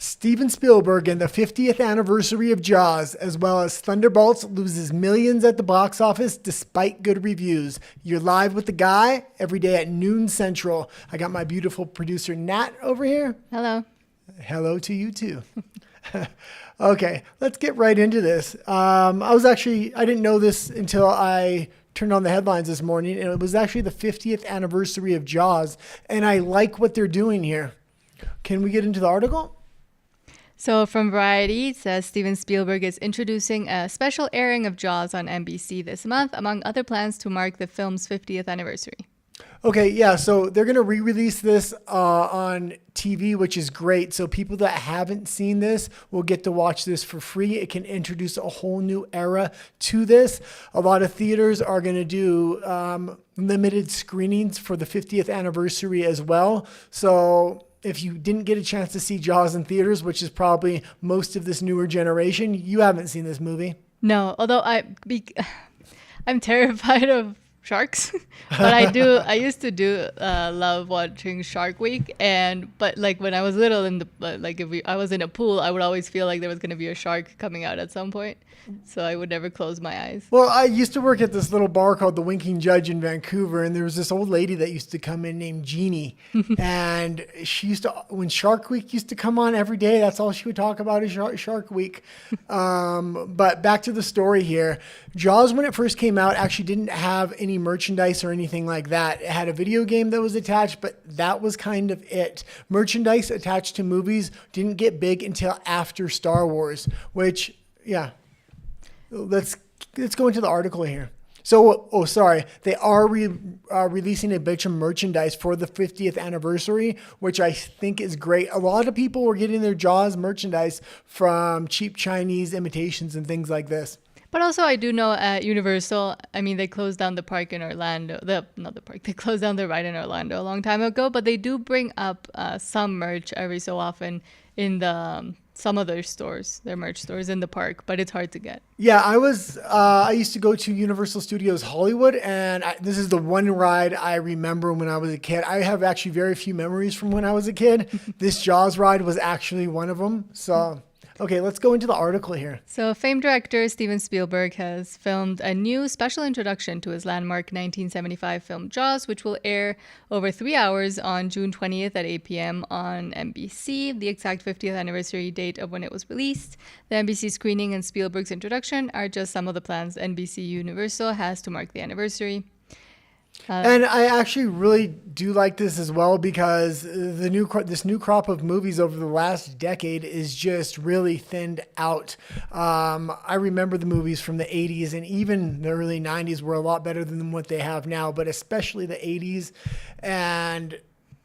Steven Spielberg and the 50th anniversary of Jaws, as well as Thunderbolts, loses millions at the box office despite good reviews. You're live with the guy every day at noon central. I got my beautiful producer Nat over here. Hello. Hello to you too. Okay, let's get right into this. I didn't know this until I turned on the headlines this morning, and it was actually the 50th anniversary of Jaws, and I like what they're doing here. Can we get into the article? So from Variety, it says Steven Spielberg is introducing a special airing of Jaws on NBC this month, among other plans to mark the film's 50th anniversary. Okay, yeah, so they're going to re-release this on TV, which is great. So people that haven't seen this will get to watch this for free. It can introduce a whole new era to this. A lot of theaters are going to do limited screenings for the 50th anniversary as well. So if you didn't get a chance to see Jaws in theaters, which is probably most of this newer generation, you haven't seen this movie. No, although I'm terrified of sharks, but I used to love watching Shark Week, but like when I was little I was in a pool, I would always feel like there was going to be a shark coming out at some point, so I would never close my eyes. Well, I used to work at this little bar called the Winking Judge in Vancouver, and there was this old lady that used to come in named Jeannie, and she used to, when Shark Week used to come on every day, that's all she would talk about is Shark Week. But back to the story here. Jaws, when it first came out, actually didn't have any merchandise or anything like that. It had a video game that was attached, but that was kind of it. Merchandise attached to movies didn't get big until after Star Wars, which, yeah. Let's go into the article here. So, they are releasing a bunch of merchandise for the 50th anniversary, which I think is great. A lot of people were getting their Jaws merchandise from cheap Chinese imitations and things like this. But also, I do know at Universal, they closed down the park in Orlando. They closed down the ride in Orlando a long time ago, but they do bring up some merch every so often in some of their stores, their merch stores in the park, but it's hard to get. Yeah, I used to go to Universal Studios Hollywood, and this is the one ride I remember when I was a kid. I have actually very few memories from when I was a kid. This Jaws ride was actually one of them, so... Okay, let's go into the article here. So famed director Steven Spielberg has filmed a new special introduction to his landmark 1975 film Jaws, which will air over 3 hours on June 20th at 8 p.m. on NBC, the exact 50th anniversary date of when it was released. The NBC screening and Spielberg's introduction are just some of the plans NBC Universal has to mark the anniversary. And I actually really do like this as well because this new crop of movies over the last decade is just really thinned out. I remember the movies from the 80s and even the early 90s were a lot better than what they have now, but especially the 80s. And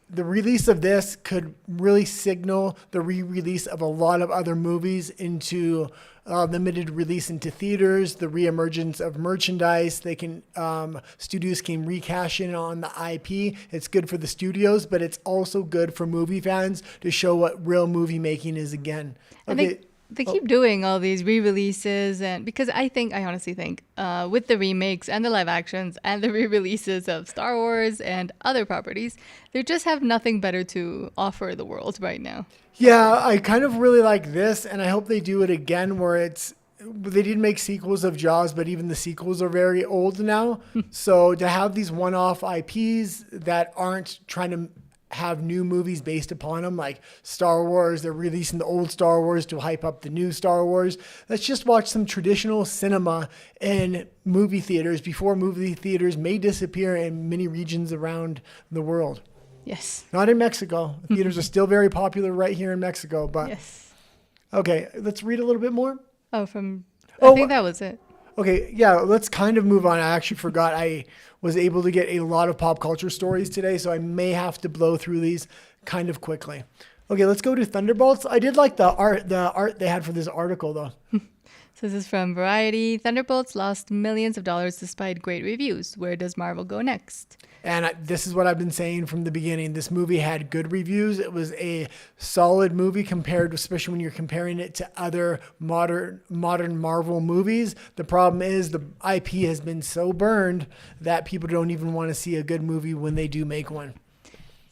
the release of this could really signal the re-release of a lot of other movies into limited release into theaters, the reemergence of merchandise. Studios can recash in on the IP. It's good for the studios, but it's also good for movie fans to show what real movie making is again. Okay. They keep doing all these re-releases, and because I honestly think with the remakes and the live actions and the re-releases of Star Wars and other properties, they just have nothing better to offer the world right now. Yeah, I kind of really like this, and I hope they do it again where they did make sequels of Jaws, but even the sequels are very old now. So to have these one-off IPs that aren't trying to have new movies based upon them, like Star Wars, they're releasing the old Star Wars to hype up the new Star Wars. Let's just watch some traditional cinema in movie theaters before movie theaters may disappear in many regions around the world. Yes. Not in Mexico. Theaters are still very popular right here in Mexico, but yes. Okay, let's read a little bit more. I think that was it. Okay, yeah, let's kind of move on. I actually forgot I was able to get a lot of pop culture stories today, so I may have to blow through these kind of quickly. Okay, let's go to Thunderbolts. I did like the art they had for this article, though. So this is from Variety. Thunderbolts lost millions of dollars despite great reviews. Where does Marvel go next? And this is what I've been saying from the beginning. This movie had good reviews. It was a solid movie compared, especially when you're comparing it to other modern Marvel movies. The problem is the IP has been so burned that people don't even want to see a good movie when they do make one.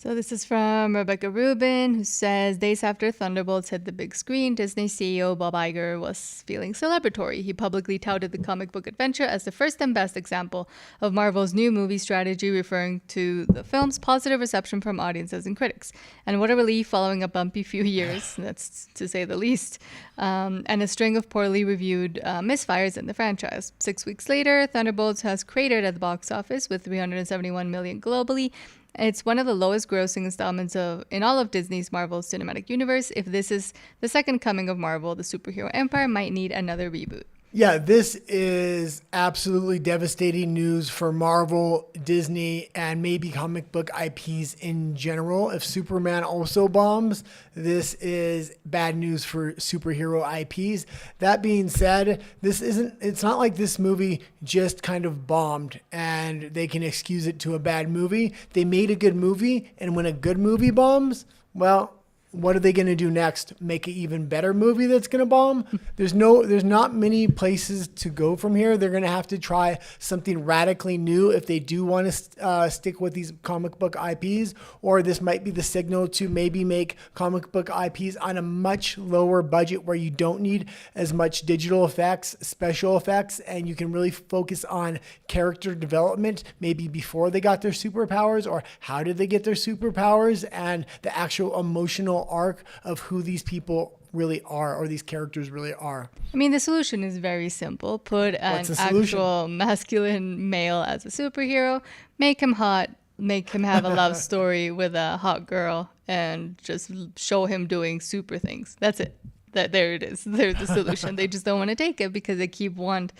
So this is from Rebecca Rubin, who says, days after Thunderbolts hit the big screen, Disney CEO Bob Iger was feeling celebratory. He publicly touted the comic book adventure as the first and best example of Marvel's new movie strategy, referring to the film's positive reception from audiences and critics. And what a relief following a bumpy few years, that's to say the least, and a string of poorly reviewed misfires in the franchise. 6 weeks later, Thunderbolts has cratered at the box office with $371 million globally. It's one of the lowest grossing installments in all of Disney's Marvel Cinematic Universe. If this is the second coming of Marvel, the superhero empire might need another reboot. Yeah, this is absolutely devastating news for Marvel, Disney, and maybe comic book IPs in general. If Superman also bombs, this is bad news for superhero IPs. That being said, it's not like this movie just kind of bombed and they can excuse it to a bad movie. They made a good movie, and when a good movie bombs, well, what are they going to do next? Make an even better movie that's going to bomb? There's not many places to go from here. They're going to have to try something radically new if they do want to stick with these comic book IPs, or this might be the signal to maybe make comic book IPs on a much lower budget where you don't need as much digital effects, special effects, and you can really focus on character development, maybe before they got their superpowers, or how did they get their superpowers, and the actual emotional arc of who these people really are, or these characters really are. I mean, the solution is very simple. Put an actual masculine male as a superhero, make him hot, make him have a love story with a hot girl, and just show him doing super things. That's it. There it is. There's the solution. They just don't want to take it because they keep wanting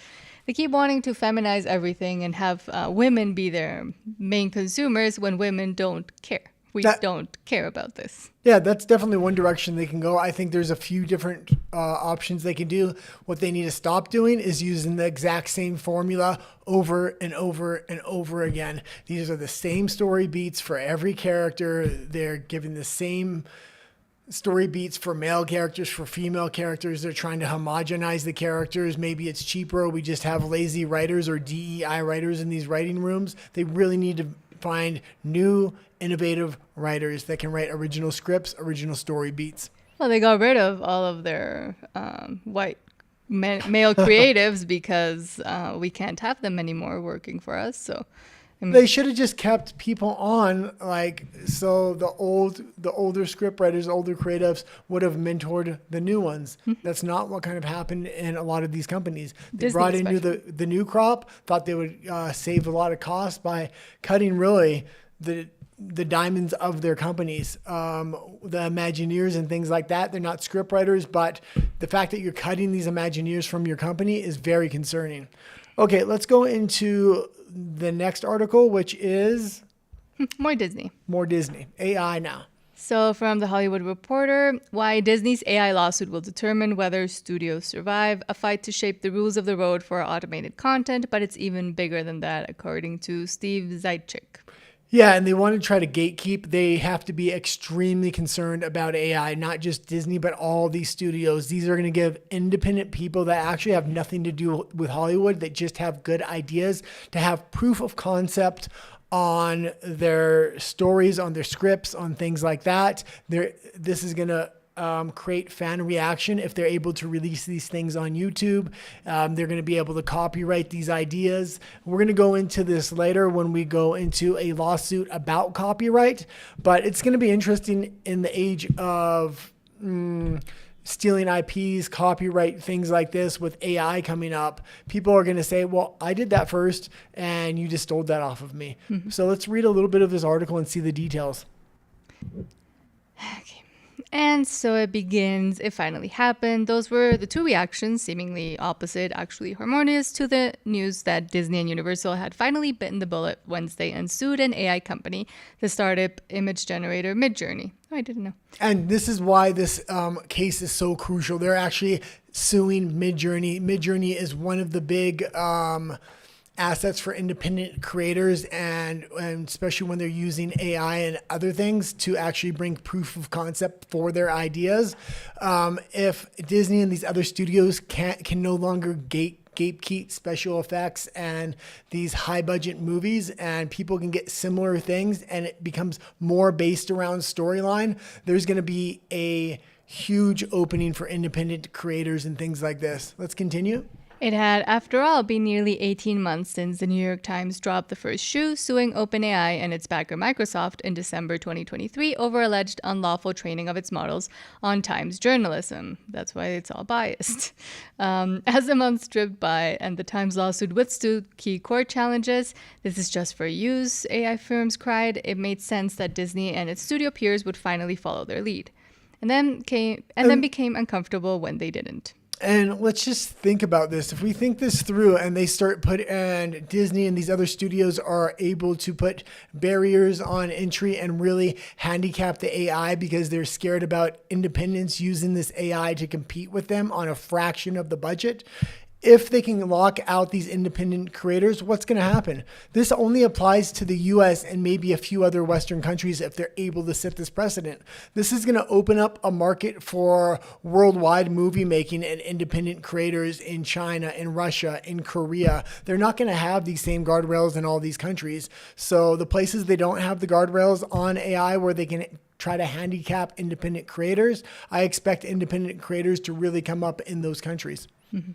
to feminize everything and have women be their main consumers when women don't care. We don't care about this. Yeah, that's definitely one direction they can go. I think there's a few different options they can do. What they need to stop doing is using the exact same formula over and over and over again. These are the same story beats for every character. They're giving the same story beats for male characters, for female characters. They're trying to homogenize the characters. Maybe it's cheaper. We just have lazy writers or DEI writers in these writing rooms. They really need to find new, innovative writers that can write original scripts, original story beats. Well, they got rid of all of their white male creatives because we can't have them anymore working for us. So they should have just kept people on, so the older script writers, older creatives would have mentored the new ones. That's not what kind of happened in a lot of these companies. They brought in the new crop, thought they would save a lot of costs by cutting really the diamonds of their companies, the Imagineers and things like that. They're not script writers, but the fact that you're cutting these Imagineers from your company is very concerning. Okay, let's go into the next article, which is more Disney. More Disney. AI now. So from The Hollywood Reporter, why Disney's AI lawsuit will determine whether studios survive, a fight to shape the rules of the road for automated content, but it's even bigger than that, according to Steve Zaitchik. Yeah, and they want to try to gatekeep. They have to be extremely concerned about AI, not just Disney, but all these studios. These are going to give independent people that actually have nothing to do with Hollywood, that just have good ideas, to have proof of concept on their stories, on their scripts, on things like that. This is going to create fan reaction if they're able to release these things on YouTube. They're going to be able to copyright these ideas. We're going to go into this later when we go into a lawsuit about copyright, but it's going to be interesting in the age of stealing IPs, copyright, things like this with AI coming up. People are going to say, well, I did that first and you just stole that off of me. So let's read a little bit of this article and see the details. Okay. And so it begins. It finally happened. Those were the two reactions, seemingly opposite, actually harmonious, to the news that Disney and Universal had finally bitten the bullet Wednesday and sued an AI company, the startup image generator Midjourney. Oh, I didn't know. And this is why this case is so crucial. They're actually suing Midjourney. Midjourney is one of the big assets for independent creators, and especially when they're using AI and other things to actually bring proof of concept for their ideas. If Disney and these other studios can no longer gatekeep special effects and these high budget movies, and people can get similar things, and it becomes more based around storyline, there's going to be a huge opening for independent creators and things like this. Let's continue. It had, after all, been nearly 18 months since the New York Times dropped the first shoe, suing OpenAI and its backer Microsoft in December 2023 over alleged unlawful training of its models on Times journalism. That's why it's all biased. As the months dripped by and the Times lawsuit withstood key court challenges, this is just for use, AI firms cried, it made sense that Disney and its studio peers would finally follow their lead. And then became uncomfortable when they didn't. And let's just think about this. If we think this through and they start and Disney and these other studios are able to put barriers on entry and really handicap the AI because they're scared about independents using this AI to compete with them on a fraction of the budget. If they can lock out these independent creators, what's going to happen? This only applies to the US and maybe a few other Western countries if they're able to set this precedent. This is going to open up a market for worldwide movie making and independent creators in China, in Russia, in Korea. They're not going to have these same guardrails in all these countries. So the places they don't have the guardrails on AI where they can try to handicap independent creators, I expect independent creators to really come up in those countries. Mm-hmm.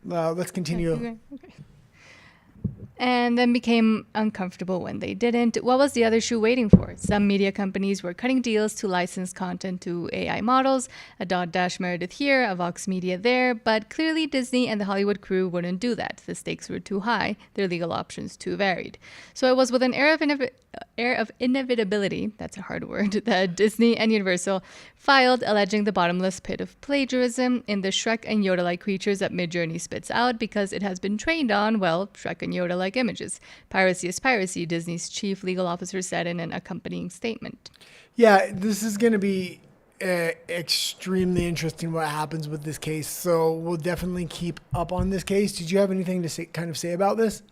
Let's continue. Okay. And then became uncomfortable when they didn't. What was the other shoe waiting for? Some media companies were cutting deals to license content to AI models, a Dotdash Meredith here, a Vox Media there, but clearly Disney and the Hollywood crew wouldn't do that. The stakes were too high, their legal options too varied. So it was with an air of inevitability, that's a hard word, that Disney and Universal filed alleging the bottomless pit of plagiarism in the Shrek and Yoda-like creatures that Midjourney spits out because it has been trained on, well, Shrek and Yoda-like images. Piracy is piracy, Disney's chief legal officer said in an accompanying statement. Yeah, this is going to be extremely interesting what happens with this case. So we'll definitely keep up on this case. Did you have anything to say about this?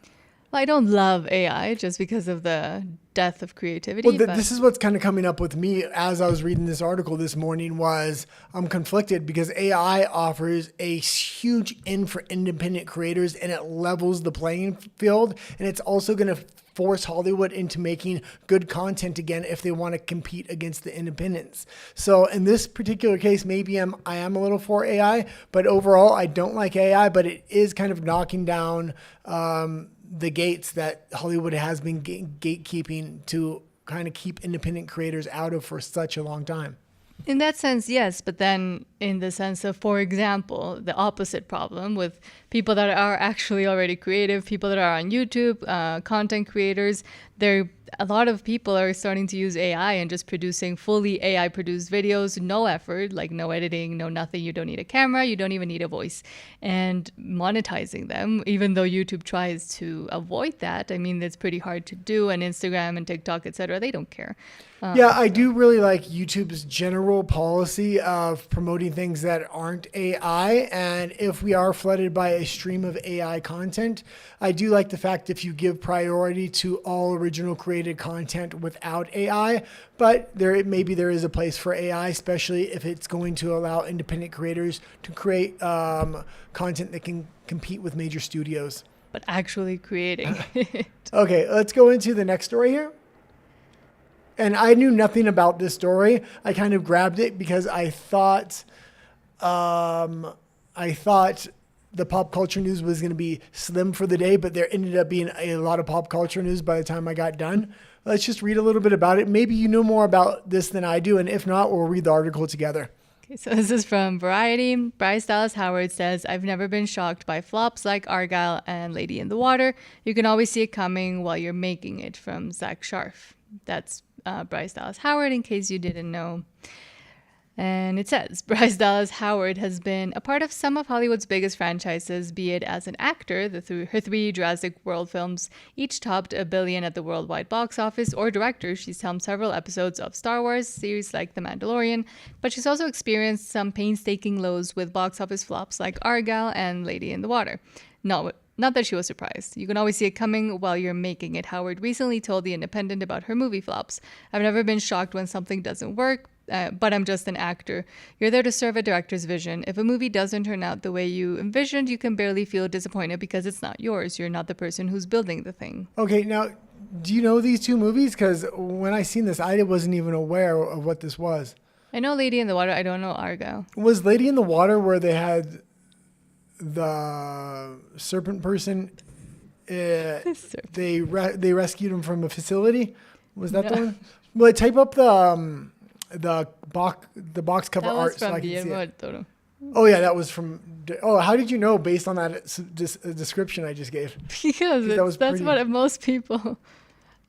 Well, I don't love AI just because of the death of creativity. Well, this is what's kind of coming up with me as I was reading this article this morning was I'm conflicted because AI offers a huge in for independent creators and it levels the playing field. And it's also going to force Hollywood into making good content again if they want to compete against the independents. So in this particular case, maybe I am a little for AI, but overall I don't like AI, but it is kind of knocking down the gates that Hollywood has been gatekeeping to kind of keep independent creators out of for such a long time. In that sense, yes. But then in the sense of, for example, the opposite problem with people that are actually already creative, people that are on YouTube, content creators, a lot of people are starting to use AI and just producing fully AI produced videos, no effort, like no editing, no nothing. You don't need a camera. You don't even need a voice, and monetizing them, even though YouTube tries to avoid that. I mean, it's pretty hard to do, and Instagram and TikTok, etc. They don't care. Yeah, I do really like YouTube's general policy of promoting things that aren't AI. And if we are flooded by a stream of AI content, I do like the fact if you give priority to all original created content without AI, but maybe there is a place for AI, especially if it's going to allow independent creators to create content that can compete with major studios. But actually creating it. Okay, let's go into the next story here. And I knew nothing about this story. I kind of grabbed it because I thought the pop culture news was going to be slim for the day, but there ended up being a lot of pop culture news by the time I got done. Let's just read a little bit about it. Maybe you know more about this than I do, and if not, we'll read the article together. Okay, so this is from Variety. Bryce Dallas Howard says, I've never been shocked by flops like Argyle and Lady in the Water. You can always see it coming while you're making it, from Zach Sharf. That's Bryce Dallas Howard, in case you didn't know. And it says, Bryce Dallas Howard has been a part of some of Hollywood's biggest franchises, be it as an actor, her 3 Jurassic World films each topped $1 billion at the worldwide box office, or director. She's helmed several episodes of Star Wars series like The Mandalorian, but she's also experienced some painstaking lows with box office flops like Argyle and Lady in the Water. Not that she was surprised. You can always see it coming while you're making it, Howard recently told The Independent about her movie flops. I've never been shocked when something doesn't work, but I'm just an actor. You're there to serve a director's vision. If a movie doesn't turn out the way you envisioned, you can barely feel disappointed because it's not yours. You're not the person who's building the thing. Okay, now, do you know these two movies? Because when I seen this, I wasn't even aware of what this was. I know Lady in the Water. I don't know Argo. Was Lady in the Water where they had the serpent person? They rescued him from a facility. Was that the one? Well, type up the box cover That art was so from I can see Guillermo it. del Toro. Oh yeah, that was from. Oh, how did you know based on that description I just gave? Because that's pretty. what most people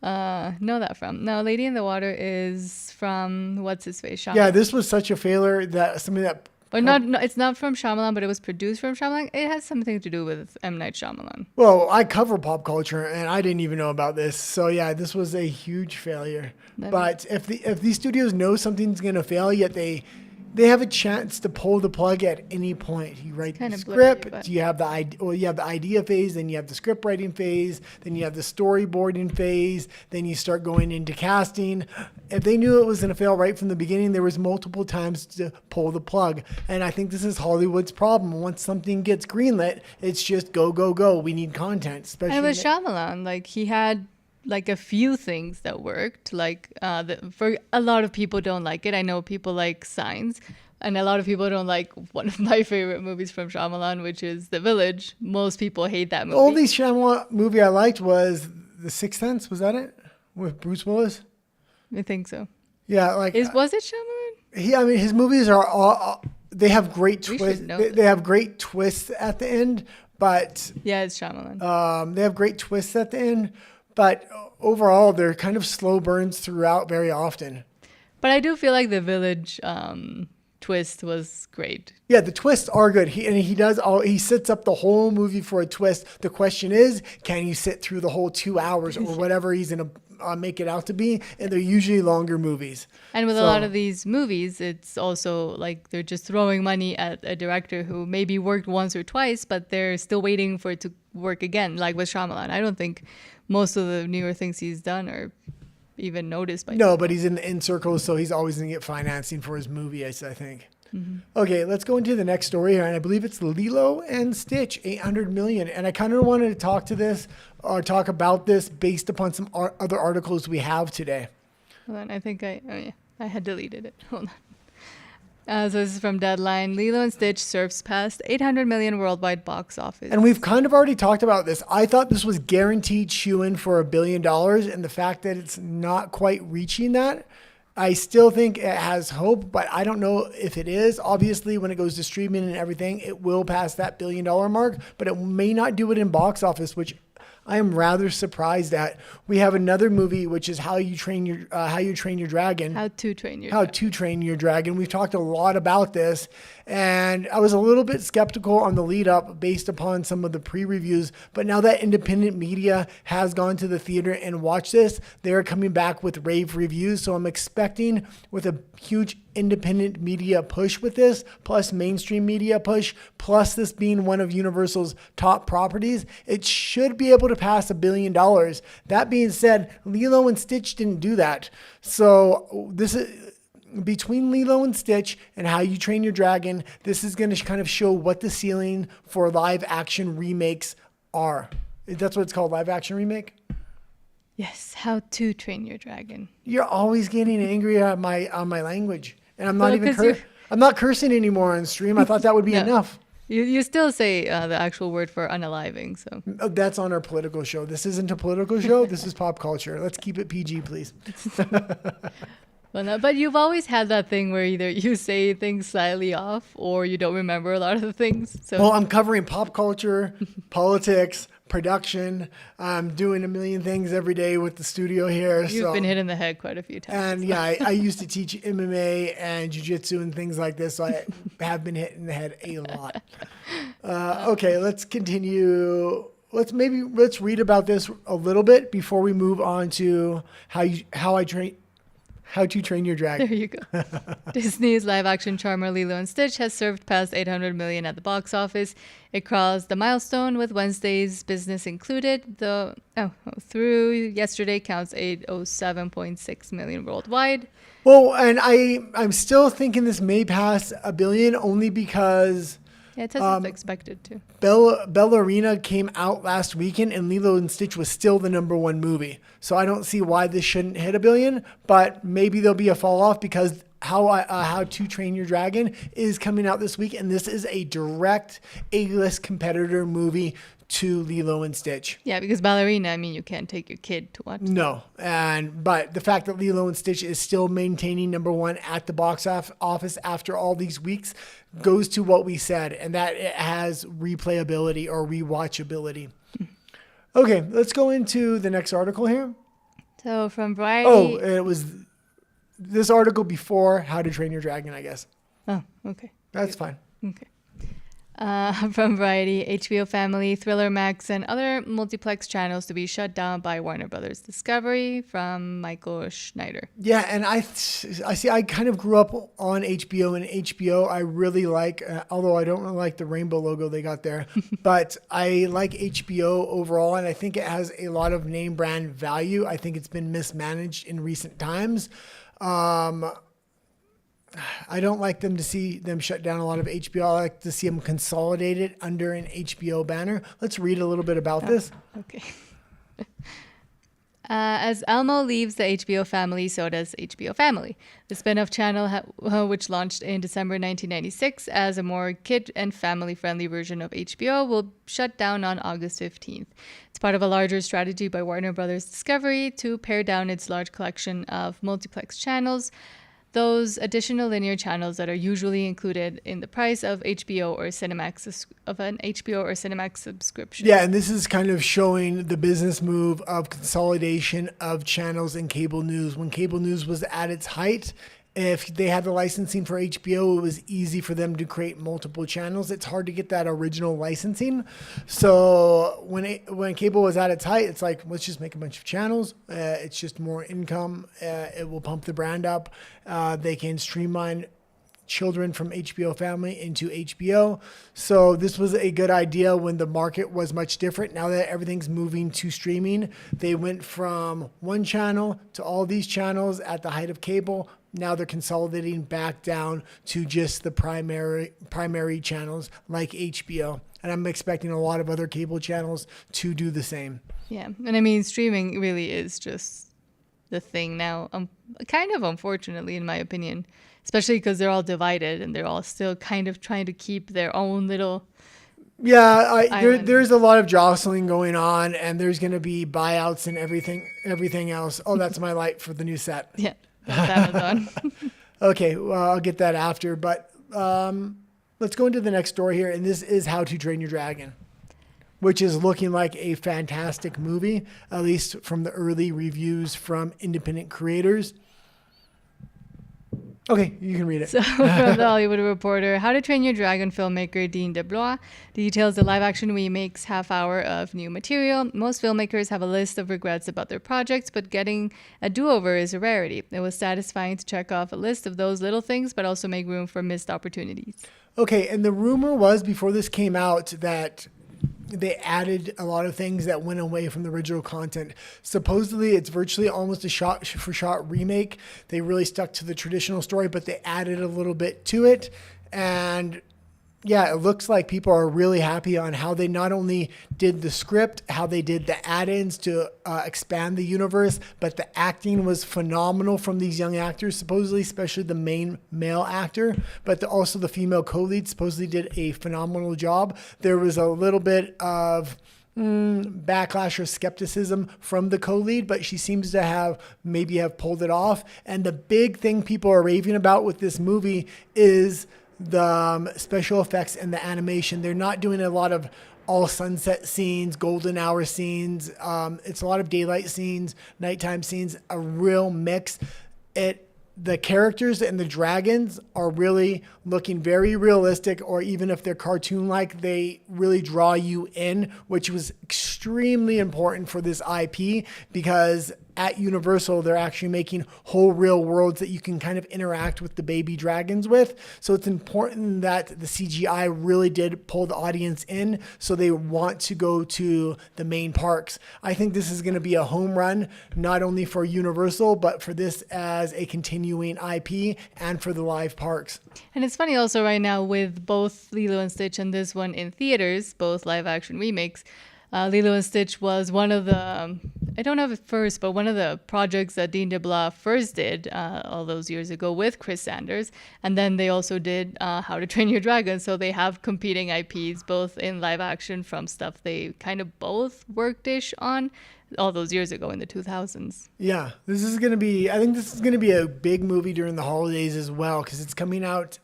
know that from. No, Lady in the Water is from what's his face? Shyamalan. Yeah, this was such a failure that something that. Or not, no, it's not from Shyamalan, but it was produced from Shyamalan. It has something to do with M. Night Shyamalan. Well, I cover pop culture and I didn't even know about this. So yeah, this was a huge failure. But if these studios know something's gonna fail, yet they have a chance to pull the plug at any point. You write the script, you have the idea phase, then you have the script writing phase, then you have the storyboarding phase, then you start going into casting. If they knew it was going to fail right from the beginning, there was multiple times to pull the plug. And I think this is Hollywood's problem. Once something gets greenlit, it's just go, go, go. We need content. Especially and with Shyamalan, like he had like a few things that worked. Like for a lot of people don't like it. I know people like Signs, and a lot of people don't like one of my favorite movies from Shyamalan, which is The Village. Most people hate that movie. The only Shyamalan movie I liked was The Sixth Sense. Was that it? With Bruce Willis? I think so. Yeah, like was it Shyamalan? I mean, his movies are all they have great twists. They have great twists at the end, but yeah, it's Shyamalan. They have great twists at the end, but overall, they're kind of slow burns throughout very often. But I do feel like The Village twist was great. Yeah, the twists are good. He sets up the whole movie for a twist. The question is, can you sit through the whole 2 hours or whatever he's gonna make it out to be? And they're usually longer movies. And with a lot of these movies, it's also like they're just throwing money at a director who maybe worked once or twice, but they're still waiting for it to work again. Like with Shyamalan, I don't think most of the newer things he's done are even noticed by people. But he's in circles, so he's always going to get financing for his movie, I think. Mm-hmm. Okay, let's go into the next story here, and I believe it's Lilo and Stitch, $800 million. And I kind of wanted to talk about this based upon some other articles we have today. Hold on, I think I had deleted it. Hold on. So this is from Deadline. Lilo and Stitch surfs past 800 million worldwide box office. And we've kind of already talked about this. I thought this was guaranteed shoo-in for $1 billion, and the fact that it's not quite reaching that, I still think it has hope, but I don't know if it is. Obviously, when it goes to streaming and everything, it will pass that $1 billion mark, but it may not do it in box office, which I am rather surprised at. We have another movie, which is How You Train Your Dragon. How to Train Your Dragon. We've talked a lot about this, and I was a little bit skeptical on the lead up based upon some of the pre-reviews, but now that independent media has gone to the theater and watched this, they're coming back with rave reviews. So I'm expecting with a huge independent media push with this, plus mainstream media push, plus this being one of Universal's top properties, it should be able to pass $1 billion. That being said, Lilo and Stitch didn't do that. So this is between Lilo and Stitch and How You Train Your Dragon, this is going to kind of show what the ceiling for live action remakes are. That's what it's called, live action remake? Yes, How to Train Your Dragon. You're always getting angry at my language. And I'm not I'm not cursing anymore on stream. I thought that would be enough. You still say the actual word for unaliving, so. That's on our political show. This isn't a political show. This is pop culture. Let's keep it PG, please. Well, no, but you've always had that thing where either you say things slightly off or you don't remember a lot of the things. So. Well, I'm covering pop culture, politics, production. I'm doing a million things every day with the studio here. You've been hit in the head quite a few times. And yeah, I used to teach MMA and jiu-jitsu and things like this, so I have been hit in the head a lot. Okay, let's continue. Let's read about this a little bit before we move on to how How to Train Your There Dragon. you go. Disney's live-action charmer Lilo and Stitch has surged past 800 million at the box office. It crossed the milestone with Wednesday's business included. Through yesterday counts 807.6 million worldwide. Well, and I'm still thinking this may pass a billion only because Yeah, it says it's expected to. Ballerina came out last weekend and Lilo and Stitch was still the #1 movie. So I don't see why this shouldn't hit a billion, but maybe there'll be a fall off because How to Train Your Dragon is coming out this week. And this is a direct A-list competitor movie to Lilo and Stitch. Yeah, because Ballerina, I mean, you can't take your kid to watch. No, but the fact that Lilo and Stitch is still maintaining #1 at the box office after all these weeks goes to what we said, and that it has replayability or rewatchability. Okay, let's go into the next article here. So from Variety. Oh, it was this article before How to Train Your Dragon, I guess. Oh, okay. That's fine. Okay. From Variety, HBO Family, Thriller Max, and other multiplex channels to be shut down by Warner Brothers Discovery, from Michael Schneider. Yeah, and I see. I kind of grew up on HBO, and HBO I really like. Although I don't really like the rainbow logo they got there, but I like HBO overall, and I think it has a lot of name brand value. I think it's been mismanaged in recent times. I don't like them to see them shut down a lot of HBO. I like to see them consolidated under an HBO banner. Let's read a little bit about this. Okay. As Elmo leaves the HBO family, so does HBO Family. The spin-off channel, which launched in December 1996 as a more kid and family-friendly version of HBO, will shut down on August 15th. It's part of a larger strategy by Warner Brothers Discovery to pare down its large collection of multiplex channels, those additional linear channels that are usually included in the price of HBO or Cinemax subscription. Yeah, and this is kind of showing the business move of consolidation of channels in cable news. When cable news was at its height, if they had the licensing for HBO, it was easy for them to create multiple channels. It's hard to get that original licensing. So when cable was at its height, it's like, let's just make a bunch of channels. It's just more income. It will pump the brand up. They can streamline children from HBO Family into HBO. So this was a good idea when the market was much different. Now that everything's moving to streaming, they went from one channel to all these channels at the height of cable. Now they're consolidating back down to just the primary channels like HBO. And I'm expecting a lot of other cable channels to do the same. Yeah. And I mean, streaming really is just the thing now. Kind of unfortunately, in my opinion, especially because they're all divided and they're all still kind of trying to keep their own little. Yeah, there's a lot of jostling going on, and there's going to be buyouts and everything else. Oh, that's my light for the new set. Yeah. That's Amazon. Okay, well, I'll get that after. But let's go into the next story here. And this is How to Train Your Dragon, which is looking like a fantastic movie, at least from the early reviews from independent creators. Okay, you can read it. So, from the Hollywood Reporter, How to Train Your Dragon filmmaker Dean DeBlois details the live-action remake's half-hour of new material. Most filmmakers have a list of regrets about their projects, but getting a do-over is a rarity. It was satisfying to check off a list of those little things, but also make room for missed opportunities. Okay, and the rumor was before this came out that they added a lot of things that went away from the original content. Supposedly, it's virtually almost a shot-for-shot remake. They really stuck to the traditional story, but they added a little bit to it. And yeah, it looks like people are really happy on how they not only did the script, how they did the add-ins to expand the universe, but the acting was phenomenal from these young actors, supposedly, especially the main male actor, but also the female co-lead supposedly did a phenomenal job. There was a little bit of backlash or skepticism from the co-lead, but she seems to have pulled it off. And the big thing people are raving about with this movie is the special effects and the animation. They're not doing a lot of all sunset scenes, golden hour scenes. It's a lot of daylight scenes, nighttime scenes, a real mix. The characters and the dragons are really looking very realistic, or even if they're cartoon-like, they really draw you in, which was extremely important for this IP because at Universal, they're actually making whole real worlds that you can kind of interact with the baby dragons with. So it's important that the CGI really did pull the audience in, so they want to go to the main parks. I think this is going to be a home run, not only for Universal, but for this as a continuing IP and for the live parks. And it's funny also right now with both Lilo and Stitch and this one in theaters, both live action remakes. Lilo and Stitch was one of the, I don't know if first, but one of the projects that Dean DeBlois first did all those years ago with Chris Sanders. And then they also did How to Train Your Dragon. So they have competing IPs, both in live action from stuff they kind of both worked-ish on all those years ago in the 2000s. Yeah, I think this is going to be a big movie during the holidays as well, because it's coming out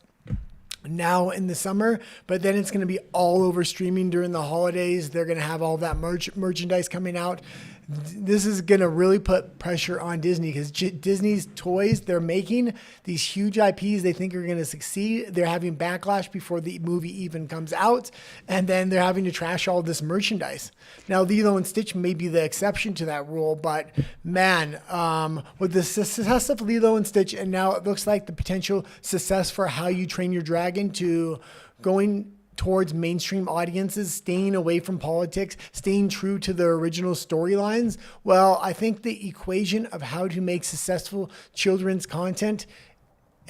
now in the summer, but then it's going to be all over streaming during the holidays. They're going to have all that merchandise coming out. This is going to really put pressure on Disney, because Disney's toys, they're making these huge IPs they think are going to succeed. They're having backlash before the movie even comes out, and then they're having to trash all this merchandise. Now, Lilo and Stitch may be the exception to that rule, but man, with the success of Lilo and Stitch, and now it looks like the potential success for How You Train Your Dragon to going towards mainstream audiences, staying away from politics, staying true to the original storylines. Well, I think the equation of how to make successful children's content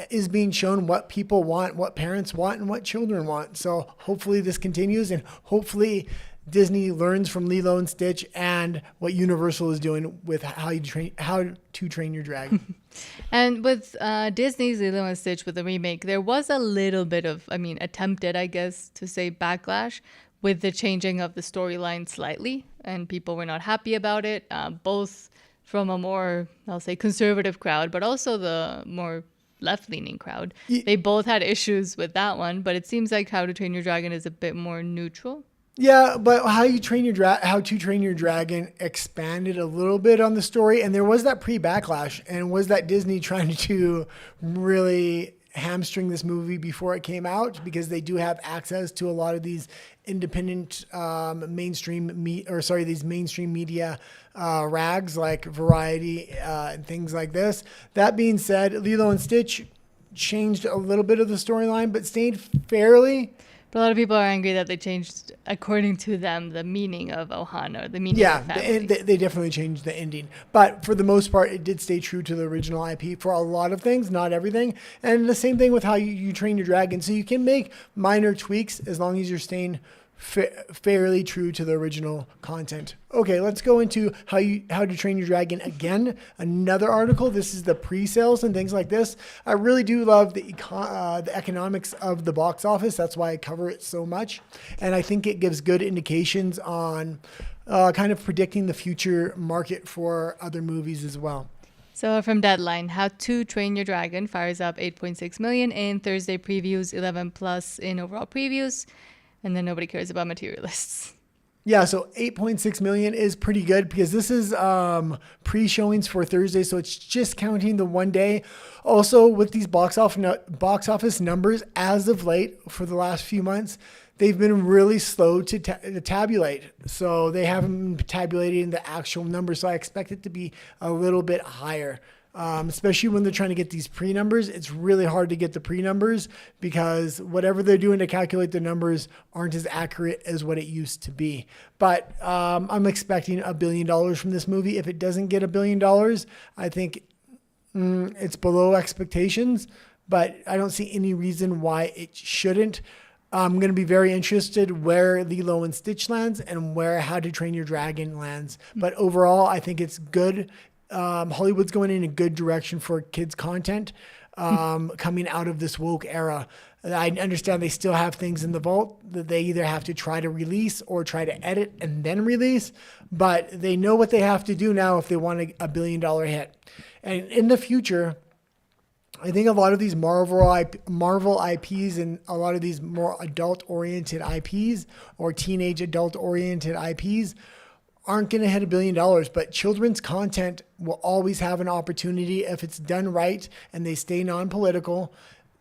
is being shown, what people want, what parents want, and what children want. So hopefully this continues, and hopefully Disney learns from Lilo and Stitch and what Universal is doing with How to Train Your Dragon. And with Disney's Lilo and Stitch with the remake, there was a little bit of, attempted, I guess, to say backlash with the changing of the storyline slightly, and people were not happy about it, both from a more, I'll say, conservative crowd, but also the more left-leaning crowd. They both had issues with that one, but it seems like How to Train Your Dragon is a bit more neutral. Yeah, but How to Train Your Dragon expanded a little bit on the story, and there was that pre-backlash, and was that Disney trying to really hamstring this movie before it came out, because they do have access to a lot of these independent mainstream media rags like Variety and things like this. That being said, Lilo and Stitch changed a little bit of the storyline, but stayed fairly. But a lot of people are angry that they changed, according to them, the meaning of Ohana, the meaning of family. Yeah, they definitely changed the ending. But for the most part, it did stay true to the original IP for a lot of things, not everything. And the same thing with How You Train Your Dragon. So you can make minor tweaks as long as you're staying fairly true to the original content. Okay, let's go into How to Train Your Dragon again. Another article. This is the pre-sales and things like this. I really do love the economics of the box office. That's why I cover it so much. And I think it gives good indications on kind of predicting the future market for other movies as well. So from Deadline, How to Train Your Dragon fires up 8.6 million in Thursday previews, 11 plus in overall previews. And then nobody cares about Materialists. Yeah, so 8.6 million is pretty good, because this is pre-showings for Thursday, so it's just counting the one day. Also, with these box office numbers, as of late, for the last few months, they've been really slow to tabulate. So they haven't been tabulating the actual numbers, so I expect it to be a little bit higher. Especially when they're trying to get these pre-numbers. It's really hard to get the pre-numbers, because whatever they're doing to calculate the numbers aren't as accurate as what it used to be. But I'm expecting $1 billion from this movie. If it doesn't get $1 billion, I think it's below expectations, but I don't see any reason why it shouldn't. I'm going to be very interested where Lilo and Stitch lands and where How to Train Your Dragon lands. But overall, I think it's good. Hollywood's going in a good direction for kids content coming out of this woke era. I understand they still have things in the vault that they either have to try to release or try to edit and then release, but they know what they have to do now if they want a $1 billion hit. And in the future, I think a lot of these Marvel IPs and a lot of these more adult-oriented IPs or teenage adult-oriented IPs aren't going to hit $1 billion, but children's content will always have an opportunity, if it's done right and they stay non-political,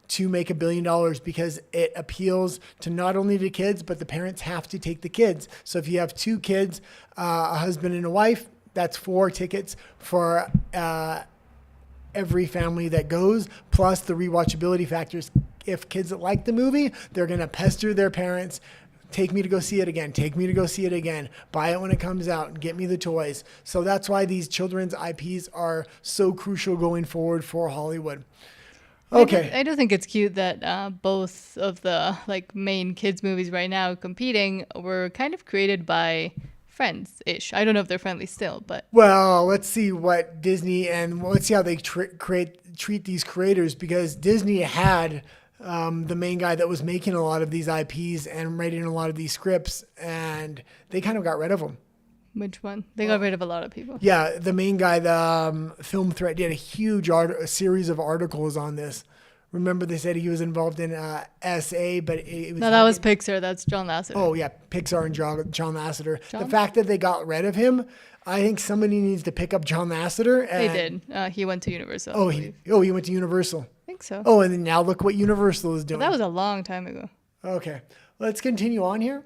to make $1 billion, because it appeals to not only the kids, but the parents have to take the kids. So if you have two kids, a husband and a wife, That's 4 tickets for every family that goes, plus the rewatchability factors. If kids like the movie, they're going to pester their parents. Take me to go see it again. Take me to go see it again. Buy it when it comes out. Get me the toys. So that's why these children's IPs are so crucial going forward for Hollywood. Okay. I do think it's cute that both of the like main kids movies right now competing were kind of created by friends-ish. I don't know if they're friendly still, but Well, let's see what Disney and let's see how they treat these creators, because Disney had the main guy that was making a lot of these IPs and writing a lot of these scripts, and they kind of got rid of him. which one? They got rid of a lot of people. Yeah, the main guy, the Film Threat, did a huge a series of articles on this. Remember, they said he was involved in SA, but it was No, that was Pixar. That's John Lasseter. Oh yeah, Pixar and John Lasseter. The fact that they got rid of him, I think somebody needs to pick up John Lasseter. They did. He went to Universal. Oh, he went to Universal. I think so. Oh, and then now look what Universal is doing. That was a long time ago. Okay, let's continue on here.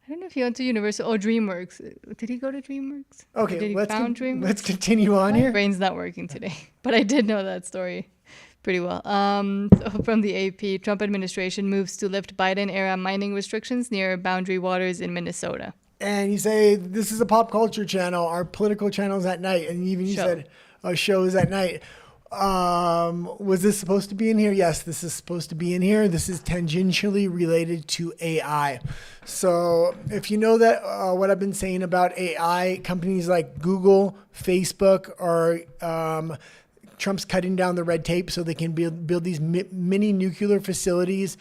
I don't know if he went to Universal or DreamWorks. Did he go to DreamWorks? Okay, Did he found DreamWorks? let's continue on My here. brain's not working today, but I did know that story pretty well. So from the AP, Trump administration moves to lift Biden-era mining restrictions near boundary waters in Minnesota. And you say, this is a pop culture channel. Our political channel's at night. And even you said our show is at night. Was this supposed to be in here? Yes, this is supposed to be in here. This is tangentially related to AI. So if you know that what I've been saying about AI, companies like Google, Facebook, or Trump's cutting down the red tape so they can build these mini nuclear facilities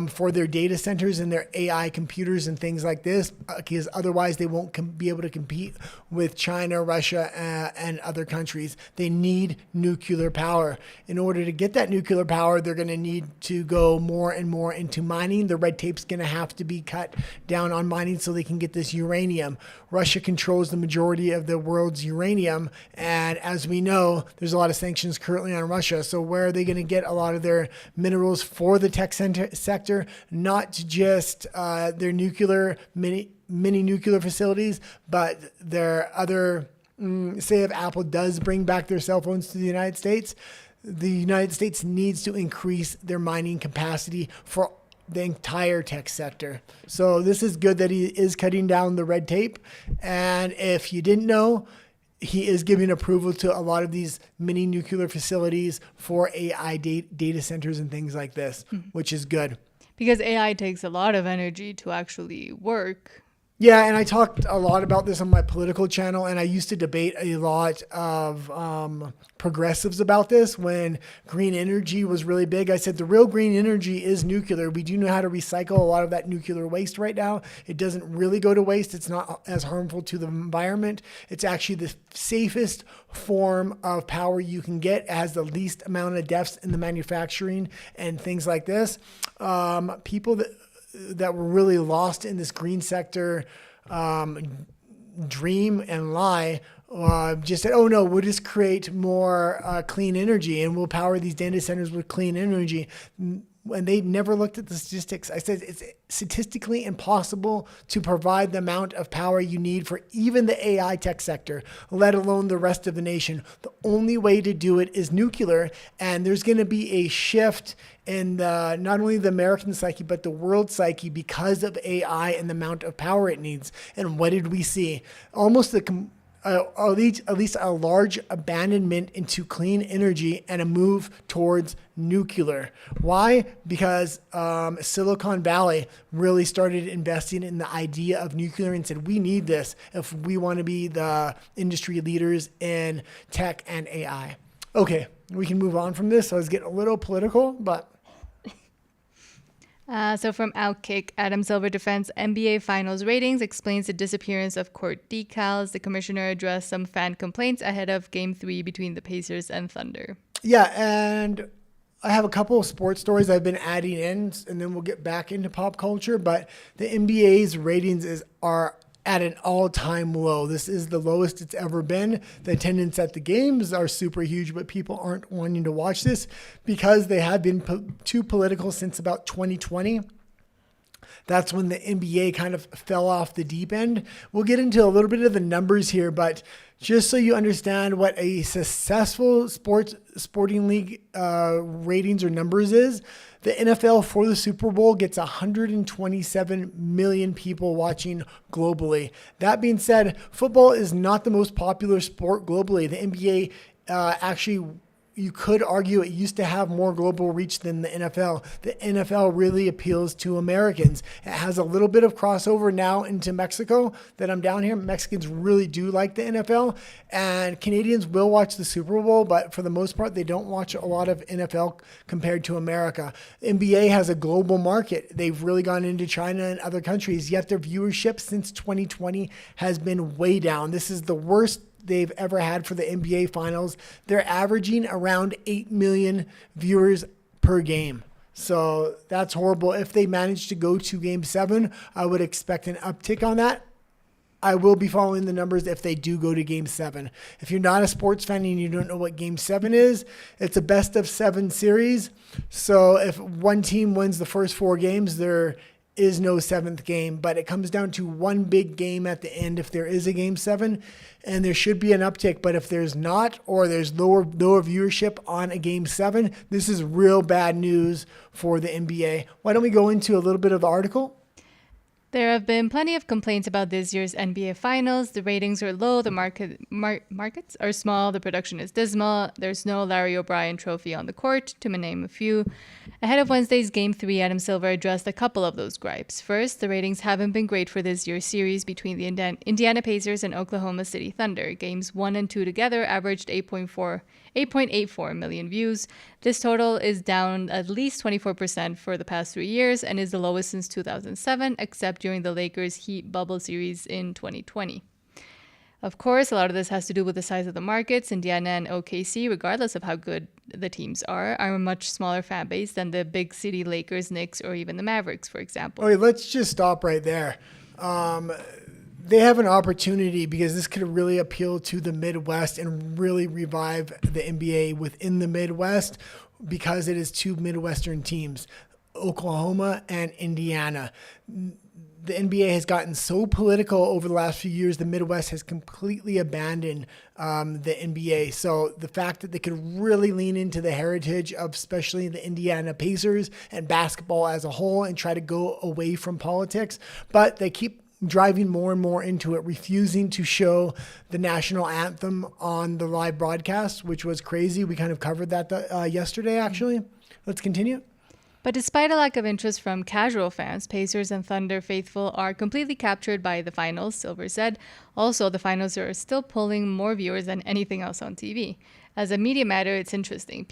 for their data centers and their AI computers and things like this, because otherwise they won't be able to compete with China, Russia, and other countries. They need nuclear power. In order to get that nuclear power, they're going to need to go more and more into mining. The red tape's going to have to be cut down on mining so they can get this uranium. Russia controls the majority of the world's uranium, and as we know, there's a lot of sanctions currently on Russia. So where are they going to get a lot of their minerals for the tech sector? Not just their nuclear mini nuclear facilities, but their other, say if Apple does bring back their cell phones to the United States needs to increase their mining capacity for the entire tech sector. So this is good that he is cutting down the red tape. And if you didn't know, he is giving approval to a lot of these mini nuclear facilities for AI data centers and things like this, which is good. Because AI takes a lot of energy to actually work. Yeah, and I talked a lot about this on my political channel, and I used to debate a lot of progressives about this when green energy was really big. I said the real green energy is nuclear. We do know how to recycle a lot of that nuclear waste right now. It doesn't really go to waste. It's not as harmful to the environment. It's actually the safest form of power you can get. It has the least amount of deaths in the manufacturing and things like this. People that were really lost in this green sector dream and lie just said, oh no, we'll just create more clean energy and we'll power these data centers with clean energy. And they never looked at the statistics. I said it's statistically impossible to provide the amount of power you need for even the AI tech sector, let alone the rest of the nation. The only way to do it is nuclear. And there's going to be a shift in not only the American psyche, but the world psyche because of AI and the amount of power it needs. And what did we see? Almost at least a large abandonment into clean energy and a move towards nuclear. Why? Because Silicon Valley really started investing in the idea of nuclear and said, we need this if we want to be the industry leaders in tech and AI. Okay, we can move on from this. I was getting a little political, but... So from Outkick, Adam Silver defends NBA Finals ratings, explains the disappearance of court decals. The commissioner addressed some fan complaints ahead of Game 3 between the Pacers and Thunder. Yeah, and I have a couple of sports stories I've been adding in, and then we'll get back into pop culture. But the NBA's ratings are at an all-time low. This is the lowest it's ever been. The attendance at the games are super huge, but people aren't wanting to watch this because they have been too political since about 2020. That's when the NBA kind of fell off the deep end. We'll get into a little bit of the numbers here, but just so you understand what a successful sporting league ratings or numbers is, the NFL for the Super Bowl gets 127 million people watching globally. That being said, football is not the most popular sport globally. The NBA actually, you could argue it used to have more global reach than the NFL. The NFL really appeals to Americans. It has a little bit of crossover now into Mexico that I'm down here. Mexicans really do like the NFL, and Canadians will watch the Super Bowl, but for the most part, they don't watch a lot of NFL compared to America. NBA has a global market. They've really gone into China and other countries, yet their viewership since 2020 has been way down. This is the worst they've ever had for the NBA finals. They're averaging around 8 million viewers per game. So that's horrible. If they manage to go to game 7, I would expect an uptick on that. I will be following the numbers if they do go to game 7. If you're not a sports fan and you don't know what game 7 is, it's a best of 7 series. So if one team wins the first 4 games, there is no 7th game, but it comes down to one big game at the end if there is a game 7, and there should be an uptick. But if there's not, or there's lower viewership on a game 7, this is real bad news for the NBA. Why don't we go into a little bit of the article? There have been plenty of complaints about this year's NBA Finals. The ratings are low, the markets are small, the production is dismal, there's no Larry O'Brien trophy on the court, to name a few. Ahead of Wednesday's Game 3, Adam Silver addressed a couple of those gripes. First, the ratings haven't been great for this year's series between the Indiana Pacers and Oklahoma City Thunder. Games 1 and 2 together averaged 8.84 million views. This total is down at least 24% for the past 3 years and is the lowest since 2007, except during the Lakers Heat bubble series in 2020. Of course, a lot of this has to do with the size of the markets. Indiana and OKC, regardless of how good the teams are a much smaller fan base than the big city Lakers, Knicks, or even the Mavericks, for example. Okay, let's just stop right there. They have an opportunity because this could really appeal to the Midwest and really revive the NBA within the Midwest because it is 2 Midwestern teams, Oklahoma and Indiana. The NBA has gotten so political over the last few years, the Midwest has completely abandoned the NBA. So the fact that they could really lean into the heritage of especially the Indiana Pacers and basketball as a whole and try to go away from politics, but they keep driving more and more into it, refusing to show the national anthem on the live broadcast, which was crazy. We kind of covered that yesterday, actually. Let's continue. But despite a lack of interest from casual fans, Pacers and Thunder faithful are completely captured by the finals, Silver said. Also, the finals are still pulling more viewers than anything else on TV. As a media matter, it's interesting.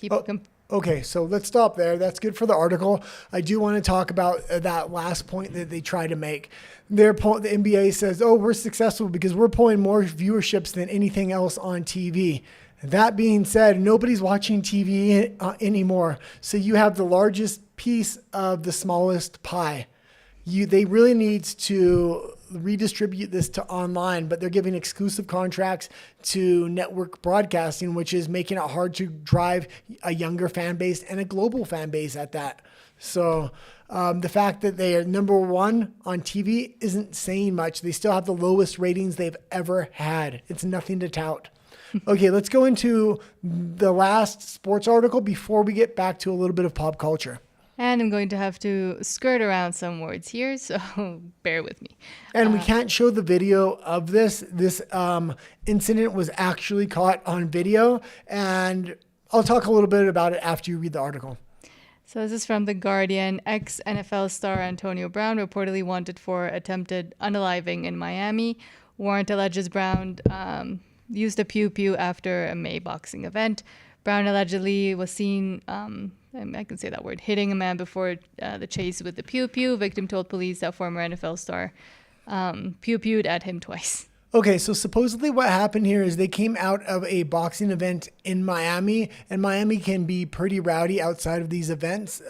Okay, so let's stop there. That's good for the article. I do want to talk about that last point that they try to make. The NBA says, we're successful because we're pulling more viewerships than anything else on TV. That being said, nobody's watching TV anymore. So you have the largest piece of the smallest pie. They really need to redistribute this to online, but they're giving exclusive contracts to network broadcasting, which is making it hard to drive a younger fan base and a global fan base at that. So the fact that they are number 1 on TV isn't saying much. They still have the lowest ratings they've ever had. It's nothing to tout. Okay, let's go into the last sports article before we get back to a little bit of pop culture. And I'm going to have to skirt around some words here, so bear with me. And we can't show the video of this. This incident was actually caught on video, and I'll talk a little bit about it after you read the article. So this is from The Guardian. Ex-NFL star Antonio Brown reportedly wanted for attempted unaliving in Miami. Warrant alleges Brown used a pew-pew after a May boxing event. Brown allegedly was seen, I can say that word, hitting a man before the chase with the pew-pew. Victim told police that former NFL star pew-pewed at him twice. Okay, so supposedly what happened here is they came out of a boxing event in Miami, and Miami can be pretty rowdy outside of these events.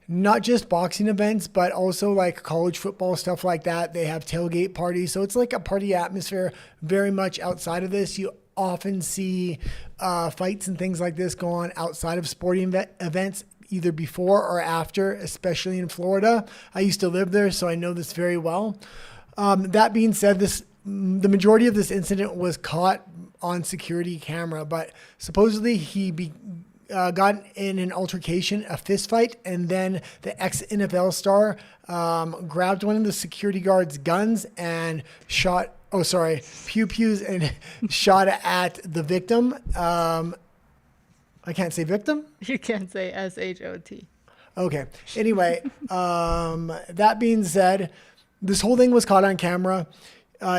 Not just boxing events, but also like college football, stuff like that. They have tailgate parties. So it's like a party atmosphere very much outside of this. You often see fights and things like this go on outside of sporting events. either before or after, especially in Florida. I used to live there, so I know this very well. That being said, the majority of this incident was caught on security camera, but supposedly he got in an altercation, a fist fight, and then the ex-NFL star grabbed one of the security guard's guns and pew-pews and shot at the victim. I can't say victim? You can't say SHOT. Okay. Anyway, that being said, this whole thing was caught on camera.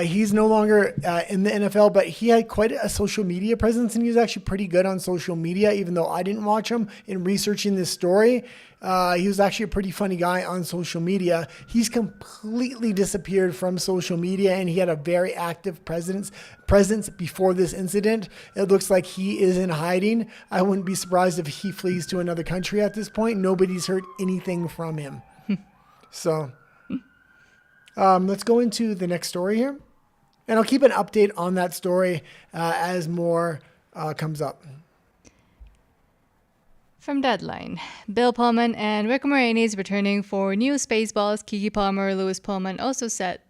He's no longer in the NFL, but he had quite a social media presence, and he was actually pretty good on social media, even though I didn't watch him. In researching this story, he was actually a pretty funny guy on social media. He's completely disappeared from social media, and he had a very active presence before this incident. It looks like he is in hiding. I wouldn't be surprised if he flees to another country at this point. Nobody's heard anything from him. So... let's go into the next story here, and I'll keep an update on that story as more comes up. From Deadline, Bill Pullman and Rick Moranis returning for new Spaceballs. Keke Palmer, Lewis Pullman also set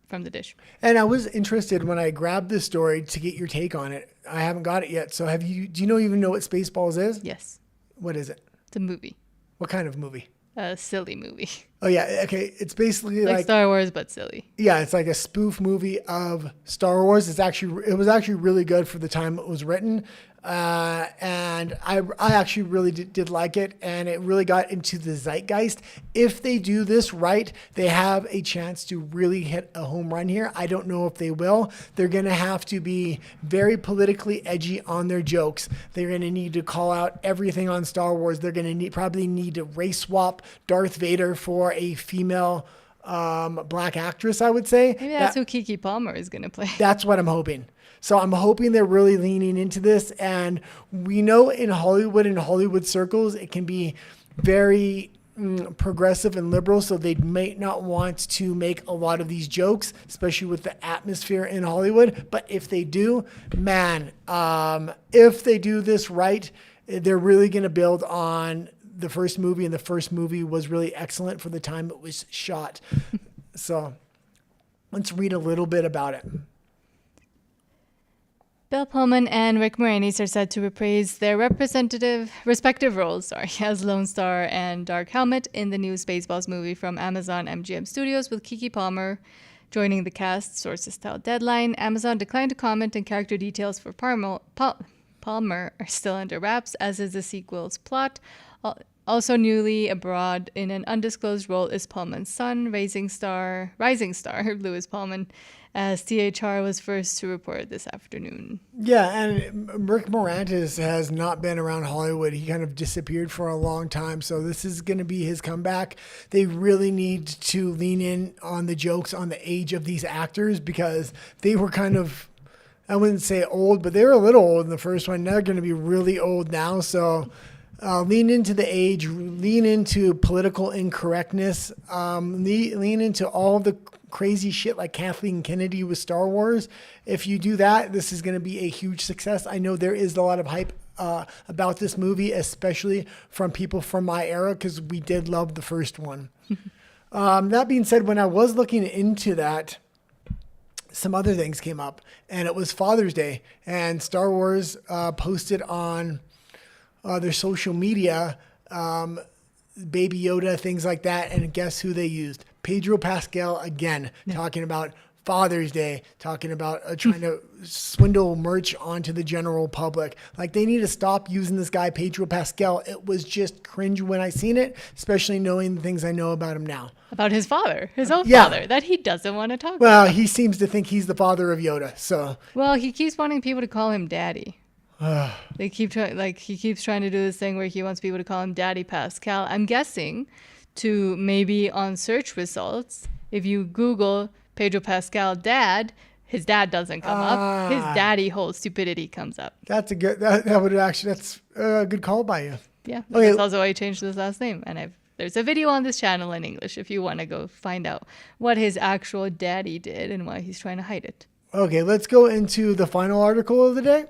from the dish. And I was interested when I grabbed this story to get your take on it. I haven't got it yet. So do you even know what Spaceballs is? Yes. What is it? It's a movie. What kind of movie? A silly movie. Oh yeah, okay. It's basically like Star Wars, but silly. Yeah, it's like a spoof movie of Star Wars. It was actually really good for the time it was written, and I actually really did like it, and it really got into the zeitgeist. If they do this right, they have a chance to really hit a home run here. I don't know if they will. They're gonna have to be very politically edgy on their jokes. They're gonna need to call out everything on Star Wars. They're gonna probably need to race swap Darth Vader for a female black actress, I would say. Maybe that's who Keke Palmer is going to play. That's what I'm hoping. So I'm hoping they're really leaning into this. And we know in Hollywood circles, it can be very progressive and liberal. So they might not want to make a lot of these jokes, especially with the atmosphere in Hollywood. But if they do, if they do this right, they're really going to build on the first movie, and the first movie was really excellent for the time it was shot. So let's read a little bit about it. Bill Pullman and Rick Moranis are set to reprise their respective roles as Lone Star and Dark Helmet in the new Spaceballs movie from Amazon MGM Studios, with Keke Palmer joining the cast, sources tell Deadline. Amazon declined to comment, and character details for Palmer are still under wraps, as is the sequel's plot. Also newly abroad in an undisclosed role is Pullman's son, rising star Lewis Pullman, as THR was first to report this afternoon. Yeah, and Rick Moranis has not been around Hollywood. He kind of disappeared for a long time, so this is going to be his comeback. They really need to lean in on the jokes on the age of these actors, because they were kind of, I wouldn't say old, but they were a little old in the first one. They're going to be really old now, so... lean into the age, lean into political incorrectness, lean into all the crazy shit like Kathleen Kennedy with Star Wars. If you do that, this is going to be a huge success. I know there is a lot of hype about this movie, especially from people from my era, because we did love the first one. That being said, when I was looking into that, some other things came up, and it was Father's Day, and Star Wars posted on their social media, Baby Yoda, things like that. And guess who they used? Pedro Pascal again, talking about Father's Day, talking about trying to swindle merch onto the general public. Like, they need to stop using this guy, Pedro Pascal. It was just cringe when I seen it, especially knowing the things I know about him now. About his father, his own father, that he doesn't want to talk about. Well, he seems to think he's the father of Yoda, so. Well, he keeps wanting people to call him Daddy. He keeps trying to do this thing where he wants people to call him Daddy Pascal. I'm guessing to maybe on search results, if you Google Pedro Pascal dad, his dad doesn't come up. His daddy whole stupidity comes up. That's a good. That's a good call by you. Yeah, that's also why he changed his last name. And there's a video on this channel in English if you want to go find out what his actual daddy did and why he's trying to hide it. Okay, let's go into the final article of the day.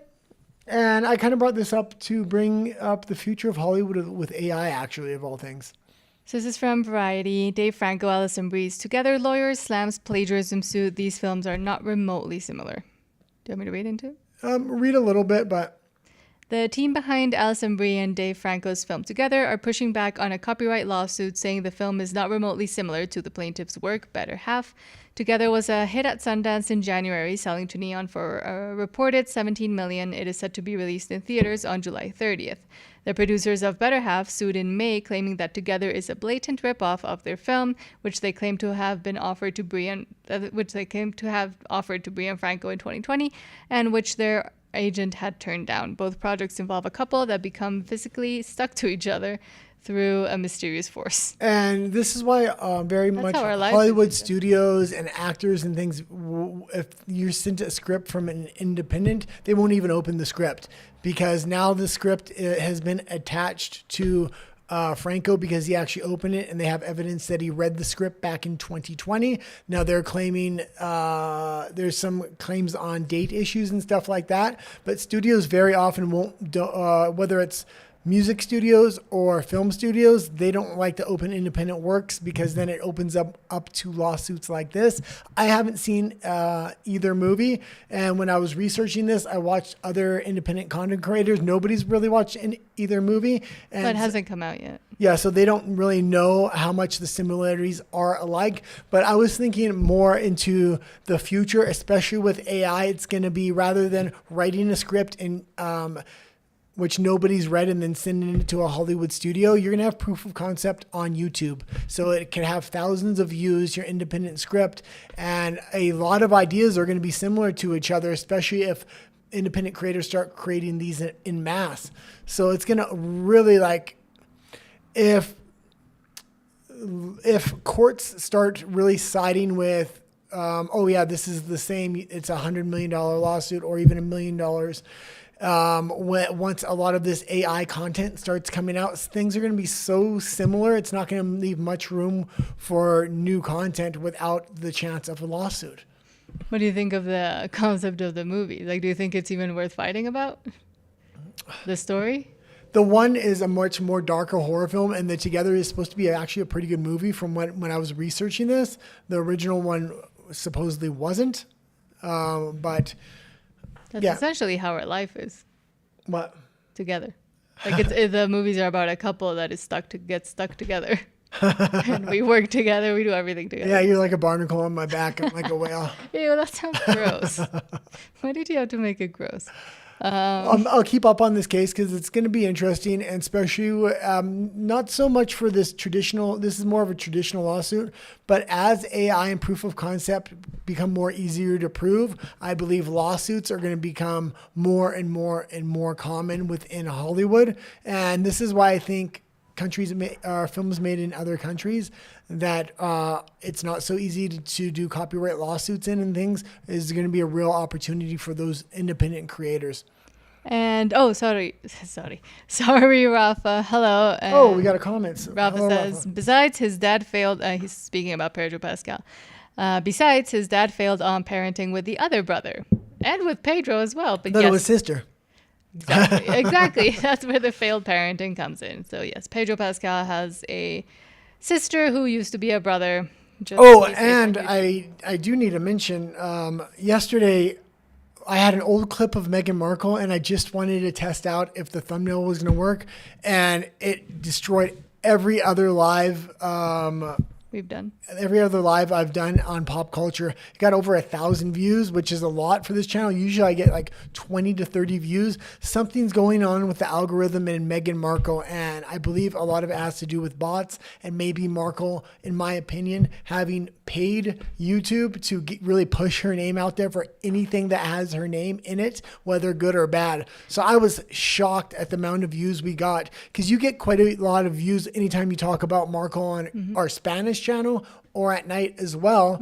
And I kind of brought this up to bring up the future of Hollywood with AI, actually, of all things. So this is from Variety. Dave Franco, Alison Breeze. Together, lawyers slams plagiarism suit. These films are not remotely similar. Do you want me to read into it? Read a little bit, but... The team behind Alison Brie and Dave Franco's film Together are pushing back on a copyright lawsuit saying the film is not remotely similar to the plaintiff's work, Better Half. Together was a hit at Sundance in January, selling to Neon for a reported $17 million. It is set to be released in theaters on July 30th. The producers of Better Half sued in May, claiming that Together is a blatant ripoff of their film, which they claim to have offered to Brie and Franco in 2020, and which their agent had turned down. Both projects involve a couple that become physically stuck to each other through a mysterious force. And this is why very much Hollywood studios and actors and things, if you send a script from an independent, they won't even open the script, because now the script has been attached to Franco because he actually opened it, and they have evidence that he read the script back in 2020. Now they're claiming there's some claims on date issues and stuff like that, but studios very often won't, whether it's music studios or film studios, they don't like to open independent works because then it opens up to lawsuits like this. I haven't seen either movie, and when I was researching this, I watched other independent content creators. Nobody's really watched either movie. And but it hasn't come out yet. Yeah, so they don't really know how much the similarities are alike. But I was thinking more into the future, especially with AI. It's going to be, rather than writing a script and which nobody's read and then sending it to a Hollywood studio, you're going to have proof of concept on YouTube. So it can have thousands of views, your independent script, and a lot of ideas are going to be similar to each other, especially if independent creators start creating these in mass. So it's going to really, like, if courts start really siding with, this is the same, it's $100 million lawsuit or even $1 million, once a lot of this AI content starts coming out, things are going to be so similar. It's not going to leave much room for new content without the chance of a lawsuit. What do you think of the concept of the movie? Like, do you think it's even worth fighting about? The story? The one is a much more darker horror film, and the Together is supposed to be actually a pretty good movie from when I was researching this. The original one supposedly wasn't, but... That's essentially how our life is. What? Together. Like the movies are about a couple that is gets stuck together. And we work together. We do everything together. Yeah, you're like a barnacle on my back. I'm like a whale. Ew, that sounds gross. Why did you have to make it gross? I'll keep up on this case because it's going to be interesting, and especially not so much for this is more of a traditional lawsuit, but as AI and proof of concept become more easier to prove, I believe lawsuits are going to become more and more and more common within Hollywood. And this is why I think films made in other countries that it's not so easy to do copyright lawsuits in and things is going to be a real opportunity for those independent creators. And sorry, Rafa. Hello. We got a comment. Rafa says, besides his dad failed, he's speaking about Pedro Pascal. Besides, his dad failed on parenting with the other brother and with Pedro as well. But it was sister. Exactly. That's where the failed parenting comes in. So yes, Pedro Pascal has a sister who used to be a brother. And I do need to mention, yesterday I had an old clip of Meghan Markle, and I just wanted to test out if the thumbnail was going to work, and it destroyed every other live I've done on pop culture. It got over 1,000 views, which is a lot for this channel. Usually I get like 20 to 30 views. Something's going on with the algorithm in Meghan Markle, and I believe a lot of it has to do with bots and maybe Markle, in my opinion, having paid YouTube to really push her name out there for anything that has her name in it, whether good or bad. So I was shocked at the amount of views we got, because you get quite a lot of views anytime you talk about Markle on our Spanish channel or at night as well.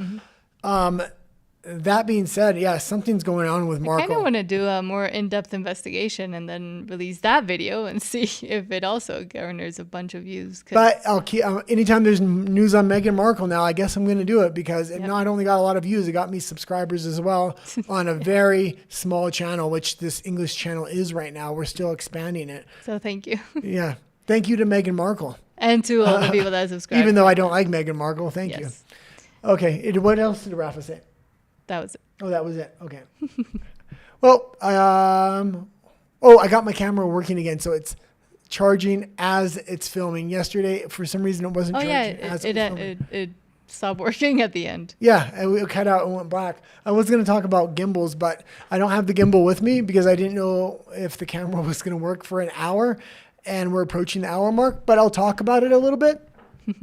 that being said, yeah, something's going on with I kind of Marco. want to do a more in-depth investigation and then release that video and see if it also garners a bunch of views. But I'll keep anytime there's news on Meghan Markle now, I guess I'm going to do it because it not only got a lot of views, it got me subscribers as well on a very small channel, which this English channel is right now. We're still expanding it. So thank you. Yeah. Thank you to Meghan Markle. And to all the people that subscribe. Even though I don't like Meghan Markle, thank you. Yes. Okay. What else did Rafa say? That was it. Oh, that was it. Okay. Well, I got my camera working again, so it's charging as it's filming. Yesterday, for some reason, it wasn't charging as it was filming. It stopped working at the end. Yeah, and it cut out and went black. I was going to talk about gimbals, but I don't have the gimbal with me because I didn't know if the camera was going to work for an hour, and we're approaching the hour mark, but I'll talk about it a little bit. Do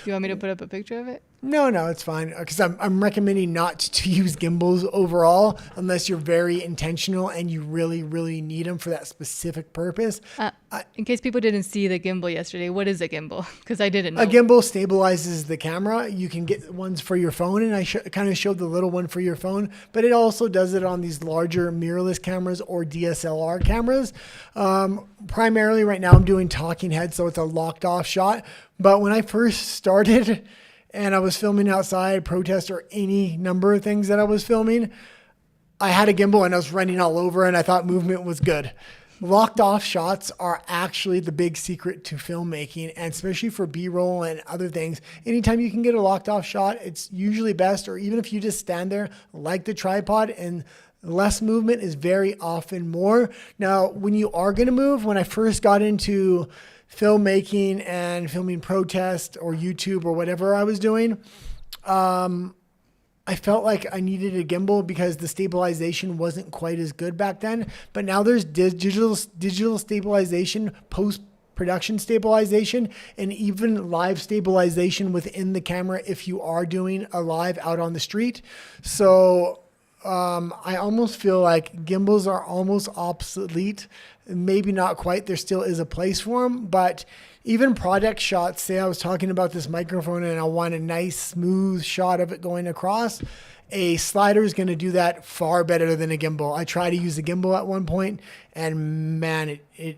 you want me to put up a picture of it? No, it's fine because I'm recommending not to use gimbals overall unless you're very intentional and you really, really need them for that specific purpose. In case people didn't see the gimbal yesterday, what is a gimbal? Because I didn't know. A gimbal stabilizes the camera. You can get ones for your phone, and I kind of showed the little one for your phone, but it also does it on these larger mirrorless cameras or DSLR cameras. Primarily right now I'm doing talking head, so it's a locked off shot. But when I first started and I was filming outside, protest, or any number of things that I was filming, I had a gimbal and I was running all over and I thought movement was good. Locked off shots are actually the big secret to filmmaking, and especially for B-roll and other things. Anytime you can get a locked off shot, it's usually best, or even if you just stand there like the tripod, and less movement is very often more. Now, when you are going to move, when I first got into filmmaking and filming protest or YouTube or whatever I was doing, I felt like I needed a gimbal because the stabilization wasn't quite as good back then. But now there's digital stabilization, post-production stabilization, and even live stabilization within the camera if you are doing a live out on the street. So I almost feel like gimbals are almost obsolete. Maybe not quite. There still is a place for them, but even product shots, say I was talking about this microphone and I want a nice smooth shot of it going across, a slider is going to do that far better than a gimbal. I tried to use a gimbal at one point and man, it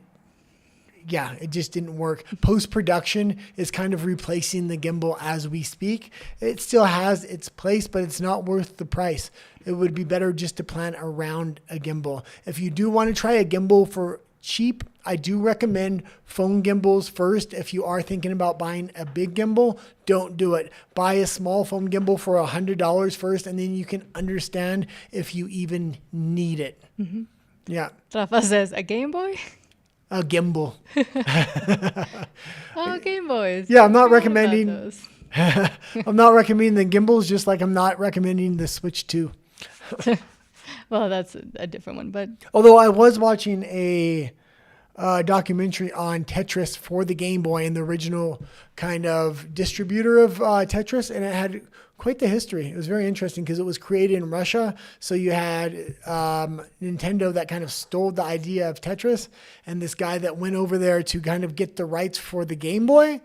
just didn't work. Post-production is kind of replacing the gimbal as we speak. It still has its place, but it's not worth the price. It would be better just to plan around a gimbal. If you do want to try a gimbal for cheap, I do recommend phone gimbals first. If you are thinking about buying a big gimbal, don't do it. Buy a small phone gimbal for $100 first, and then you can understand if you even need it. Mm-hmm. Yeah. Rafa says, a Game Boy? A gimbal. Oh, Game Boys. Yeah, I'm not recommending. I'm not recommending the gimbals, just like I'm not recommending the Switch 2. Well, that's a different one, but although I was watching a documentary on Tetris for the Game Boy and the original kind of distributor of Tetris, and it had quite the history. It was very interesting because it was created in Russia. So you had Nintendo that kind of stole the idea of Tetris, and this guy that went over there to kind of get the rights for the Game Boy.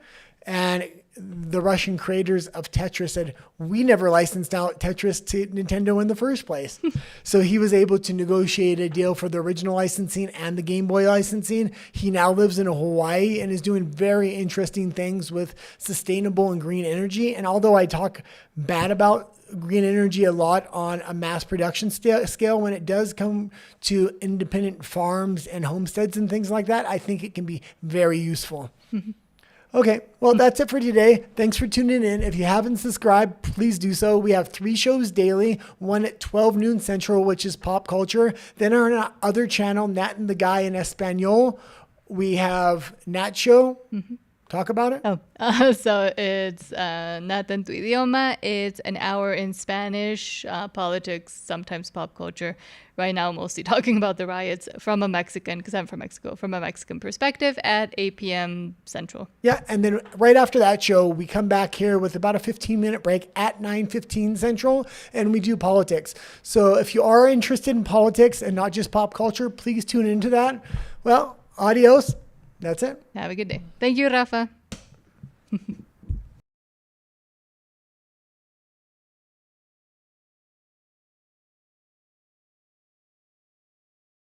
And the Russian creators of Tetris said, we never licensed out Tetris to Nintendo in the first place. So he was able to negotiate a deal for the original licensing and the Game Boy licensing. He now lives in Hawaii and is doing very interesting things with sustainable and green energy. And although I talk bad about green energy a lot on a mass production scale, when it does come to independent farms and homesteads and things like that, I think it can be very useful. Okay, well, that's it for today. Thanks for tuning in. If you haven't subscribed, please do so. We have 3 shows daily, one at 12 noon Central, which is pop culture. Then on our other channel, Nat and the Guy in Espanol, we have Nat Show. Mm-hmm. Talk about it. So it's Nat en tu idioma. It's an hour in Spanish, politics, sometimes pop culture. Right now, mostly talking about the riots from a Mexican, because I'm from Mexico, from a Mexican perspective at 8 p.m. Central. Yeah, and then right after that show, we come back here with about a 15-minute break at 9:15 Central, and we do politics. So if you are interested in politics and not just pop culture, please tune into that. Well, adios. That's it. Have a good day. Thank you, Rafa.